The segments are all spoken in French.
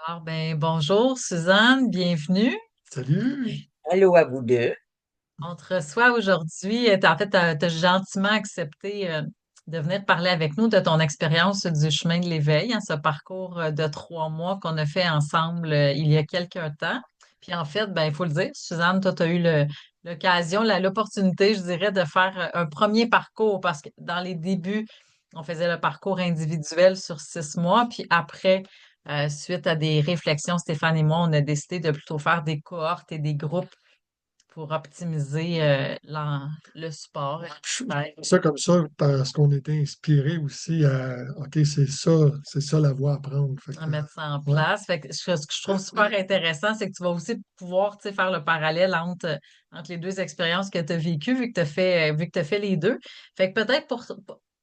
Alors, bonjour Suzanne, bienvenue. Salut! Allô à vous deux. On te reçoit aujourd'hui. En fait, tu as gentiment accepté de venir parler avec nous de ton expérience du chemin de l'éveil, hein, ce parcours de 3 mois qu'on a fait ensemble il y a quelques temps. Puis en fait, il faut le dire, Suzanne, toi, tu as eu l'occasion, l'opportunité, je dirais, de faire un premier parcours parce que dans les débuts, on faisait le parcours individuel sur 6 mois. Puis après, suite à des réflexions, Stéphane et moi, on a décidé de plutôt faire des cohortes et des groupes pour optimiser le support. Je Ouais. fais ça comme ça parce qu'on était inspiré aussi à OK, c'est ça la voie à prendre. Fait À que, mettre ça en ouais. place. Fait que ce que je trouve super intéressant, c'est que tu vas aussi pouvoir, tu sais, faire le parallèle entre les deux expériences que tu as vécues, vu que tu as fait les deux. Fait que peut-être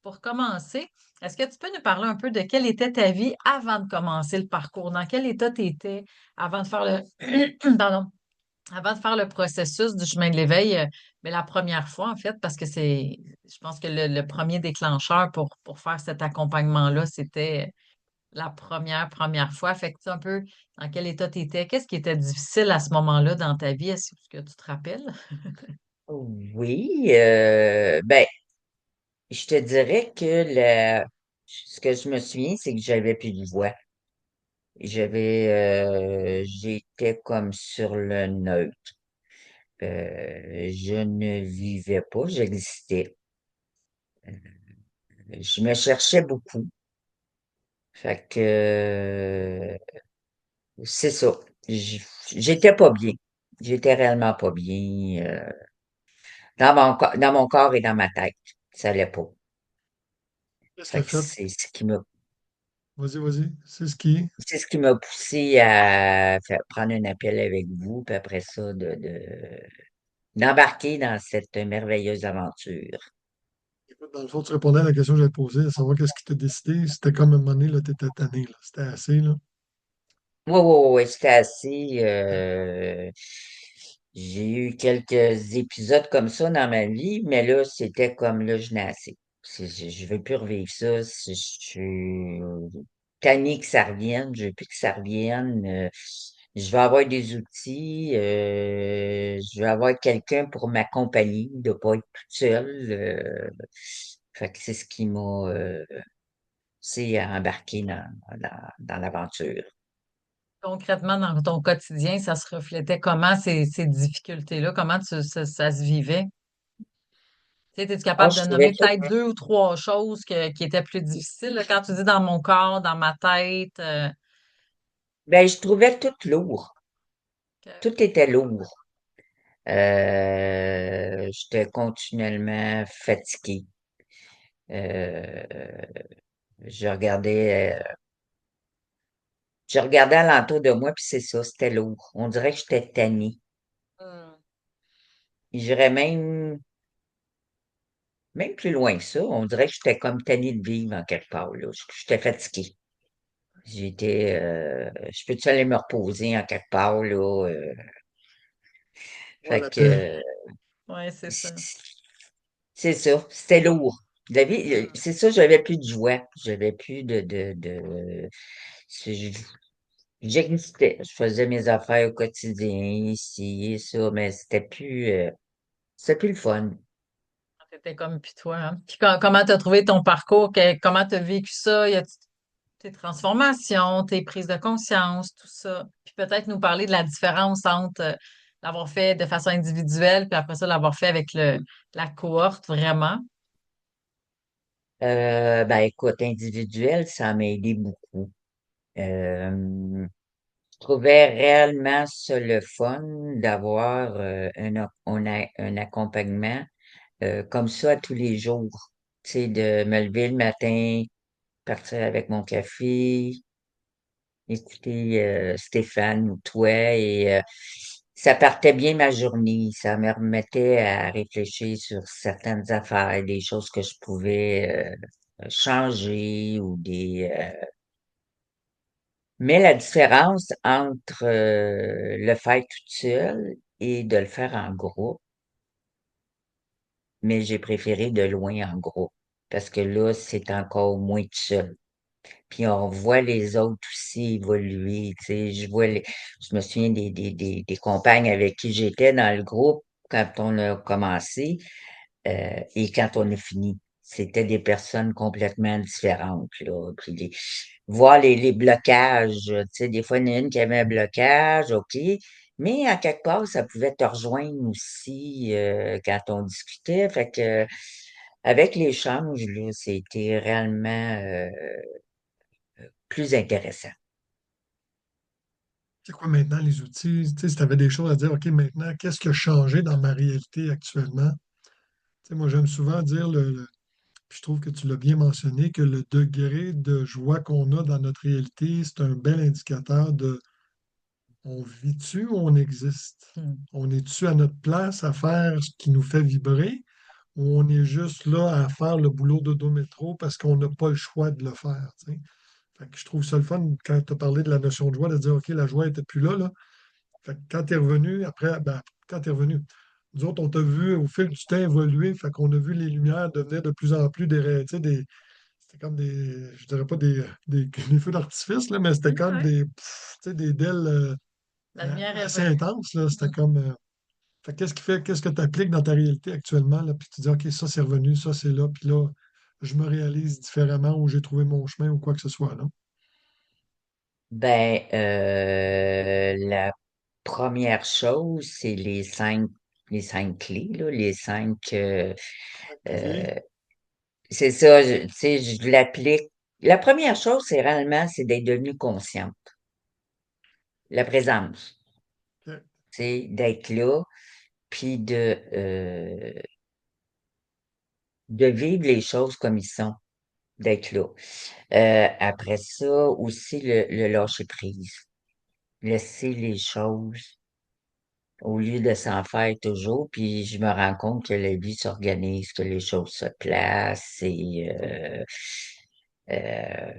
pour commencer, est-ce que tu peux nous parler un peu de quelle était ta vie avant de commencer le parcours? Dans quel état tu étais avant de faire pardon, avant de faire le processus du chemin de l'éveil, mais la première fois, en fait, parce que je pense que le premier déclencheur pour faire cet accompagnement-là, c'était la première fois. Fait que tu sais un peu dans quel état tu étais, qu'est-ce qui était difficile à ce moment-là dans ta vie? Est-ce que tu te rappelles? Oui, je te dirais que ce que je me souviens, c'est que j'avais plus de voix. J'étais comme sur le neutre. Je ne vivais pas, j'existais. Je me cherchais beaucoup. Fait que, c'est ça. J- J'étais pas bien. J'étais réellement pas bien, dans mon corps et dans ma tête. Ça allait pas. Qu'est-ce qui a Fait que fait? c'est Vas-y. C'est ce qui. c'est ce qui m'a poussé à prendre un appel avec vous, puis après ça, d'embarquer dans cette merveilleuse aventure. Écoute, dans le fond, tu répondais à la question que j'allais te poser, à savoir qu'est-ce qui t'a décidé. C'était comme à un moment donné, là, t'étais tanné, là. C'était assez, là. Oui, oui, oui, c'était assez. J'ai eu quelques épisodes comme ça dans ma vie, mais là, c'était comme là, je n'ai assez. Je veux plus revivre ça. Je suis tannée que ça revienne. Je veux plus que ça revienne. Je vais avoir des outils. Je vais avoir quelqu'un pour m'accompagner, de pas être toute seule. Fait que c'est ce qui m'a c'est embarqué dans l'aventure. Concrètement, dans ton quotidien, ça se reflétait comment ces difficultés-là? Comment ça se vivait? Tu sais, es-tu Ah, capable je de trouvais nommer tout. peut-être deux ou trois choses qui étaient plus difficiles, là, quand tu dis dans mon corps, dans ma tête? Ben, je trouvais tout lourd. Que- Tout était lourd. J'étais continuellement fatigué. Euh, je regardais, euh, je regardais alentour de moi, puis c'est ça, c'était lourd. On dirait que j'étais tannée. Hmm. J'irais même plus loin que ça. On dirait que j'étais comme tannée de vivre en quelque part, là. J'étais fatiguée. Je peux-tu aller me reposer en quelque part, là? Ouais, Fait la que, paix. Ouais, c'est ça. c'est ça, c'était lourd. La vie, Hmm. c'est ça, j'avais plus de joie. J'avais plus c'est- je- j'existais. Je faisais mes affaires au quotidien, ici et ça, mais c'était plus le fun. C'était comme puis toi, hein? Puis comment t'as trouvé ton parcours? Comment t'as vécu ça? Y a tes transformations, tes prises de conscience, tout ça? Puis peut-être nous parler de la différence entre l'avoir fait de façon individuelle, puis après ça, l'avoir fait avec la cohorte, vraiment. Ben, écoute, individuel, ça m'a aidé beaucoup. Je trouvais réellement ça le fun d'avoir un accompagnement comme ça tous les jours. Tu sais, de me lever le matin, partir avec mon café, écouter Stéphane ou toi et ça partait bien ma journée. Ça me remettait à réfléchir sur certaines affaires, des choses que je pouvais changer ou mais la différence entre le faire toute seule et de le faire en groupe, mais j'ai préféré de loin en groupe parce que là, c'est encore moins tout seul. Puis on voit les autres aussi évoluer, tu sais. Je me souviens des compagnes avec qui j'étais dans le groupe quand on a commencé, et quand on a fini. C'était des personnes complètement différentes, là. Puis voir les blocages, tu sais, des fois, il y en a une qui avait un blocage, OK, mais à quelque part, ça pouvait te rejoindre aussi, quand on discutait. Fait que, avec l'échange, là, c'était réellement, plus intéressant. C'est quoi maintenant les outils? Tu sais, si tu avais des choses à dire, OK, maintenant, qu'est-ce qui a changé dans ma réalité actuellement? Tu sais, moi, j'aime souvent dire, puis je trouve que tu l'as bien mentionné, que le degré de joie qu'on a dans notre réalité, c'est un bel indicateur de on vit-tu ou on existe? Hmm. On est-tu à notre place à faire ce qui nous fait vibrer ou on est juste là à faire le boulot d'odométro parce qu'on n'a pas le choix de le faire, tu sais? Fait que je trouve ça le fun quand tu as parlé de la notion de joie, de dire OK, la joie n'était plus là, là. Fait que quand tu es revenu, après, ben, quand tu es revenu, nous autres, on t'a vu au fil du temps évoluer, fait qu'on a vu les lumières devenir de plus en plus tu sais, c'était comme des, je dirais pas des feux d'artifice, là, mais c'était comme Ouais. tu sais, des d'ailes La lumière est assez venue. intenses, là. C'était Hmm. comme, fait que qu'est-ce que tu appliques dans ta réalité actuellement, là, puis tu dis, OK, ça c'est revenu, ça c'est là, puis là, je me réalise différemment ou j'ai trouvé mon chemin ou quoi que ce soit, là. Ben, la première chose, c'est les cinq clés, là, les cinq, OK. euh, c'est ça, tu sais, je l'applique. La première chose, c'est réellement, c'est d'être devenu consciente. La présence, OK. tu sais, d'être là, puis de vivre les choses comme ils sont, d'être là. Après ça, aussi, le lâcher prise. Laisser les choses au lieu de s'en faire toujours, puis je me rends compte que la vie s'organise, que les choses se placent et euh,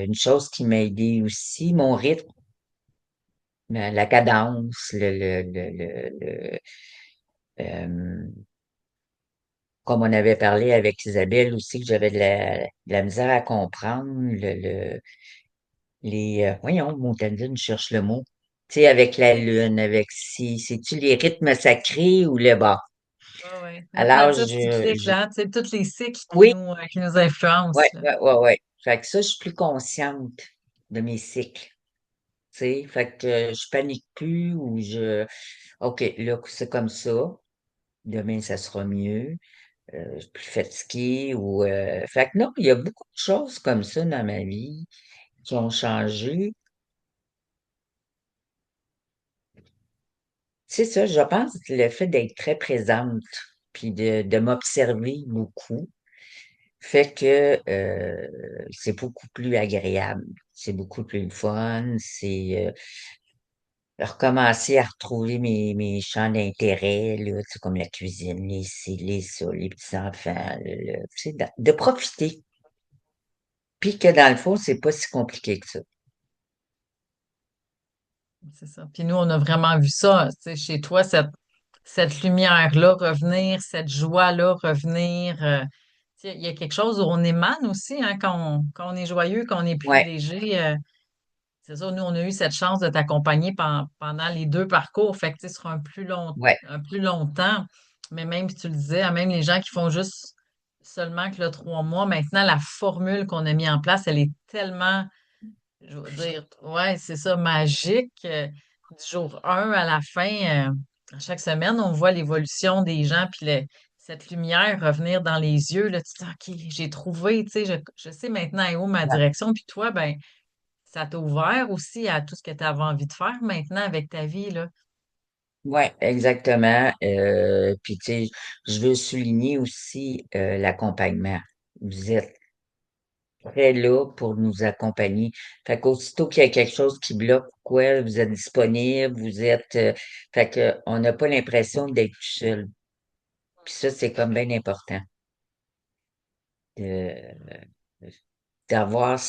une chose qui m'a aidé aussi, mon rythme, la cadence, euh, comme on avait parlé avec Isabelle aussi, que j'avais de la misère à comprendre, voyons, Montandine, je cherche le mot. Tu sais, avec la lune, avec si, c'est-tu les rythmes sacrés ou le bas? Ouais, ouais. Notre Alors, nature cyclique, là, tu sais, tous les cycles oui, qui nous influencent, ouais, là. ouais, ouais, ouais. Fait que ça, je suis plus consciente de mes cycles, tu sais. Fait que je panique plus ou OK, là, c'est comme ça. Demain, ça sera mieux. Je suis plus fatiguée fait que non, il y a beaucoup de choses comme ça dans ma vie qui ont changé. C'est ça, je pense que le fait d'être très présente, puis de m'observer beaucoup, fait que c'est beaucoup plus agréable, c'est beaucoup plus le fun, c'est recommencer à retrouver mes champs d'intérêt, là, tu sais, comme la cuisine, les ci, les ça, les petits-enfants, tu sais, de profiter. Puis que dans le fond, c'est pas si compliqué que ça. C'est ça. Puis nous, on a vraiment vu ça, tu sais, chez toi, cette lumière-là revenir, cette joie-là revenir. Tu sais, il y a quelque chose où on émane aussi, hein, quand on est joyeux, quand on est plus Ouais, léger. C'est ça, nous, on a eu cette chance de t'accompagner pendant les deux parcours. Fait que, tu sais, sur ouais, un plus longtemps. Mais même, si tu le disais, hein, même les gens qui font juste seulement que le 3 mois, maintenant, la formule qu'on a mis en place, elle est tellement, je veux dire, ouais, c'est ça, magique. Du jour 1 à la fin, à chaque semaine, on voit l'évolution des gens, puis cette lumière revenir dans les yeux. Là, tu te dis, OK, j'ai trouvé, tu sais, je sais maintenant où ma ouais, direction. Puis toi, ben, ça t'a ouvert aussi à tout ce que tu avais envie de faire maintenant avec ta vie, là. ouais, exactement. Puis tu sais, je veux souligner aussi l'accompagnement. Vous êtes très là pour nous accompagner. Fait qu'aussitôt qu'il y a quelque chose qui bloque, quoi, vous êtes disponible, fait que on n'a pas l'impression d'être tout seul. Puis ça, c'est comme bien important de, d'avoir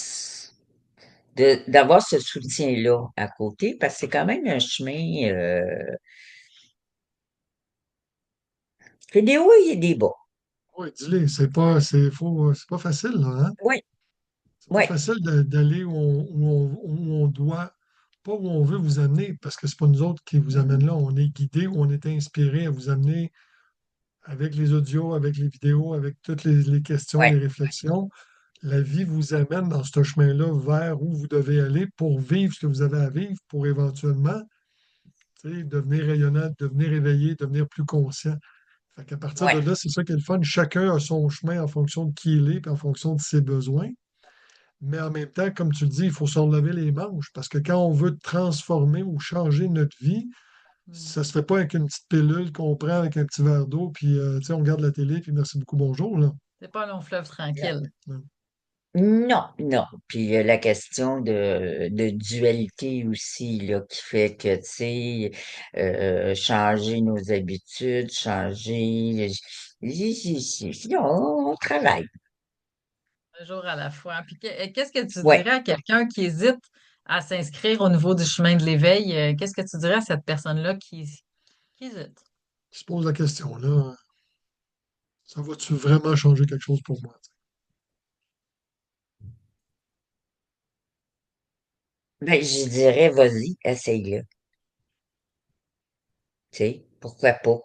d'avoir ce soutien-là à côté, parce que c'est quand même un chemin, c'est des hauts et des bas. Oui, dis-le, c'est pas facile, là, hein? Oui, C'est pas oui, facile d'aller où on doit, pas où on veut vous amener, parce que c'est pas nous autres qui vous amènent là. On est guidés ou on est inspiré à vous amener avec les audios, avec les vidéos, avec toutes les questions, oui, les réflexions. La vie vous amène dans ce chemin-là vers où vous devez aller pour vivre ce que vous avez à vivre, pour éventuellement, tu sais, devenir rayonnant, devenir éveillé, devenir plus conscient. Fait qu'à partir oui. de là, c'est ça qui est le fun. Chacun a son chemin en fonction de qui il est, puis en fonction de ses besoins. Mais en même temps, comme tu le dis, il faut se relever les manches parce que quand on veut transformer ou changer notre vie, Hmm. ça se fait pas avec une petite pilule qu'on prend avec un petit verre d'eau, puis tu sais, on regarde la télé, puis merci beaucoup, bonjour, là. C'est pas un long fleuve tranquille. Non. Non, non. Puis la question de dualité aussi, là, qui fait que, tu sais, changer nos habitudes, changer. On travaille. Un jour à la fois. Puis qu'est-ce que tu Ouais. dirais à quelqu'un qui hésite à s'inscrire au niveau du chemin de l'éveil? Qu'est-ce que tu dirais à cette personne-là qui hésite? Je se pose la question, là, ça va-tu vraiment changer quelque chose pour moi? Ben, je dirais, vas-y, essaye-le. Tu sais, pourquoi pas?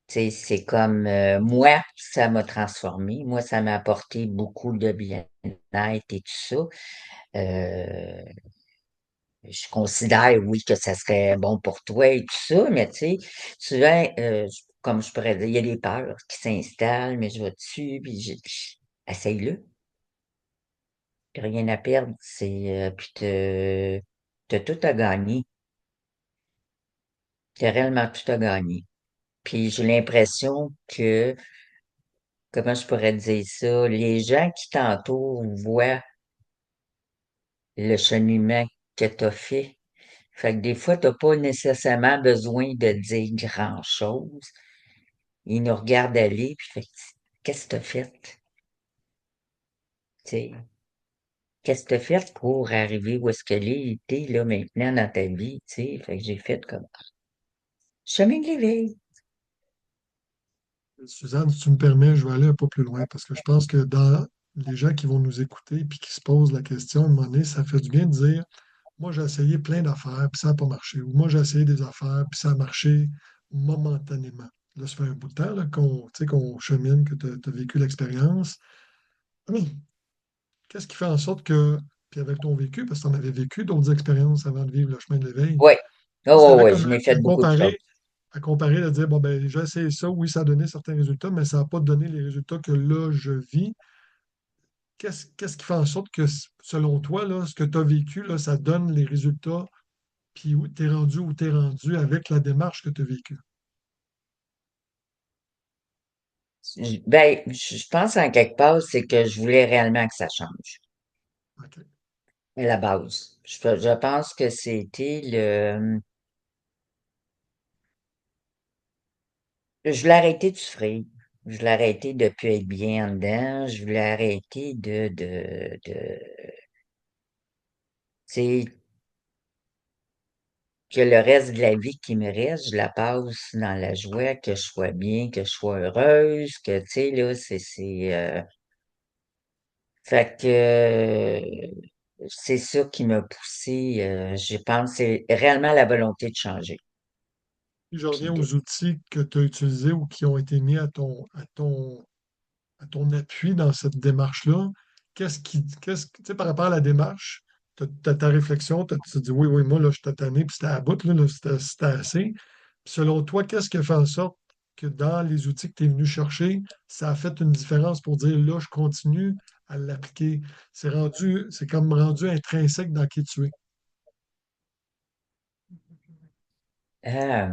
Tu sais, c'est comme moi, ça m'a transformé. Moi, ça m'a apporté beaucoup de bien-être et tout ça. Euh, je considère, oui, que ça serait bon pour toi et tout ça, mais tu sais, souvent, comme je pourrais dire, il y a des peurs qui s'installent, mais je vais dessus, essaye-le. T'as rien à perdre, puis t'as tout à gagner. T'as réellement tout à gagner. Puis j'ai l'impression que, comment je pourrais dire ça, les gens qui t'entourent voient le cheminement que t'as fait. Fait que des fois, t'as pas nécessairement besoin de dire grand-chose. Ils nous regardent aller, puis fait, qu'est-ce que t'as fait? Tu sais, qu'est-ce que t'as fait pour arriver où est-ce que t'es là maintenant dans ta vie, tu sais? Fait que j'ai fait comme chemin de l'éveil. Suzanne, si tu me permets, je vais aller un peu plus loin parce que je pense que dans les gens qui vont nous écouter puis qui se posent la question, à un moment donné, ça fait du bien de dire, moi, j'ai essayé plein d'affaires, puis ça n'a pas marché. Ou moi, j'ai essayé des affaires, puis ça a marché momentanément. Là, ça fait un bout de temps là, tu sais, qu'on chemine, que tu as vécu l'expérience. Qu'est-ce qui fait en sorte que, puis avec ton vécu, parce que tu en avais vécu d'autres expériences avant de vivre le chemin de l'éveil, Oui. si tu Oh, avais oui, je n'ai fait beaucoup de choses. à comparer, de dire, bon, ben, j'ai essayé ça, oui, ça a donné certains résultats, mais ça n'a pas donné les résultats que là, je vis. Qu'est-ce qui fait en sorte que, selon toi, là, ce que tu as vécu, là, ça donne les résultats puis où t'es rendu avec la démarche que tu as vécue. Ben, je pense en quelque part, c'est que je voulais réellement que ça change. OK. À la base. Je pense que c'était je voulais arrêter de souffrir. Je voulais arrêter de plus être bien en dedans. Je voulais arrêter tu sais, que le reste de la vie qui me reste, je la passe dans la joie, que je sois bien, que je sois heureuse, que, tu sais, là, fait que, c'est ça qui m'a poussé, je pense, c'est réellement la volonté de changer. Puis je Puis reviens de, aux outils que tu as utilisés ou qui ont été mis à ton appui dans cette démarche-là. Tu sais, par rapport à la démarche, tu as ta réflexion, tu te dis, oui, oui, moi, là, je suis tanné, puis c'était à bout, là, c'était assez. Puis selon toi, qu'est-ce qui a fait en sorte que dans les outils que tu es venu chercher, ça a fait une différence pour dire, là, je continue à l'appliquer. C'est comme rendu intrinsèque dans qui tu es. euh,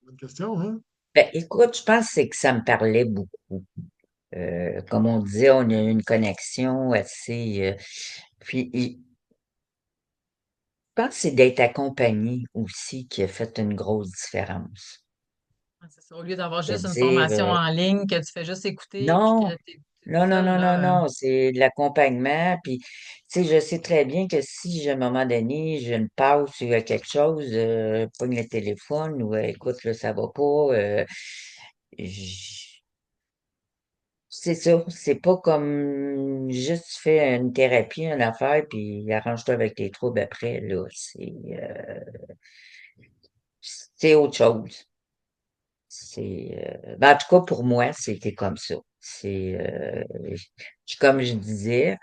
Bonne question, hein? ben, écoute, je pense que c'est que ça me parlait beaucoup. Comme on disait, on a une connexion assez, je pense que c'est d'être accompagné aussi qui a fait une grosse différence. Ouais, c'est ça. Au lieu d'avoir De juste une dire, formation en ligne que tu fais juste écouter puis non, que t'es tout non, non, seul, non, non, là. non, c'est de l'accompagnement. Puis, tu sais, je sais très bien que si, à un moment donné, j'ai une pause sur quelque chose, pogne le téléphone ou écoute, là, ça va pas. j- c'est ça, c'est pas comme juste tu fais une thérapie, une affaire, puis arrange-toi avec tes troubles après, là. C'est autre chose. Ben, en tout cas, pour moi, c'était comme ça. Comme je disais,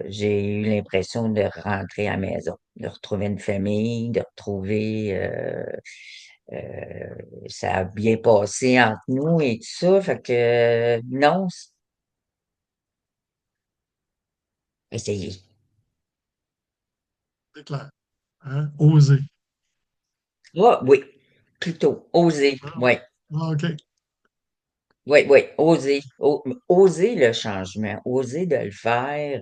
j'ai eu l'impression de rentrer à la maison, de retrouver une famille, de retrouver, ça a bien passé entre nous et tout ça. Fait que, non, essayez. C'est clair. Hein? Oser. Ah, oui, plutôt, oser, Ah, oui. ah, OK. Oui, oui, oser. Oser le changement, oser de le faire.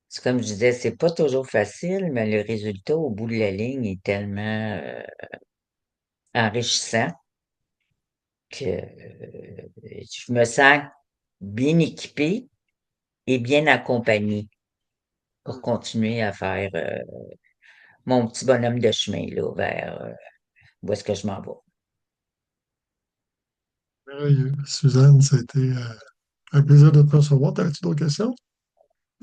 C'est comme je disais, c'est pas toujours facile, mais le résultat au bout de la ligne est tellement enrichissant que je me sens bien équipée et bien accompagnée pour continuer à faire mon petit bonhomme de chemin là, vers où est-ce que je m'en vais. Merveilleux. Suzanne, c'était un plaisir de te recevoir. T'avais-tu d'autres questions?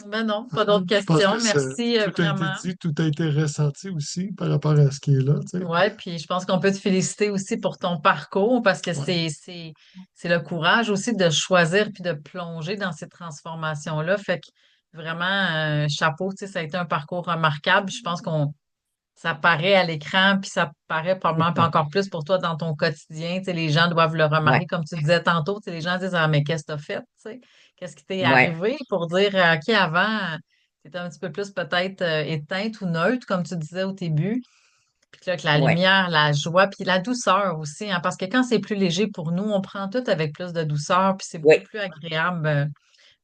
Ben non, pas d'autres Je pense questions. que Merci tout a été vraiment. dit, tout a été ressenti aussi par rapport à ce qui est là, tu sais. Ouais, puis je pense qu'on peut te féliciter aussi pour ton parcours parce que Ouais. c'est le courage aussi de choisir puis de plonger dans ces transformations-là. Fait que vraiment, chapeau, tu sais, ça a été un parcours remarquable. Je pense qu'on ça paraît à l'écran, puis ça paraît probablement pas encore plus pour toi dans ton quotidien. Tu sais, les gens doivent le Ouais, remarquer, comme tu disais tantôt. Tu sais, les gens disent, ah, mais qu'est-ce que t'as fait? Tu sais, qu'est-ce qui t'est ouais, arrivé pour dire, OK, avant, tu étais un petit peu plus peut-être éteinte ou neutre, comme tu disais au début. Puis que là, que la ouais, lumière, la joie, puis la douceur aussi, hein, parce que quand c'est plus léger pour nous, on prend tout avec plus de douceur, puis c'est beaucoup ouais. plus agréable.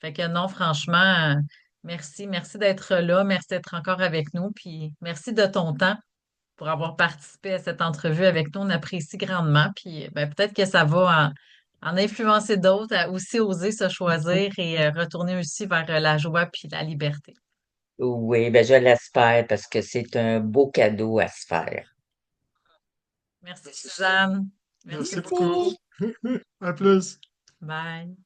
Fait que non, franchement, merci, merci d'être là, merci d'être encore avec nous, puis merci de ton temps pour avoir participé à cette entrevue avec nous. On apprécie grandement, puis ben, peut-être que ça va en influencer d'autres à aussi oser se choisir et retourner aussi vers la joie puis la liberté. Oui, ben je l'espère parce que c'est un beau cadeau à se faire. Merci, Suzanne. Merci Merci beaucoup. beaucoup. À plus. Bye.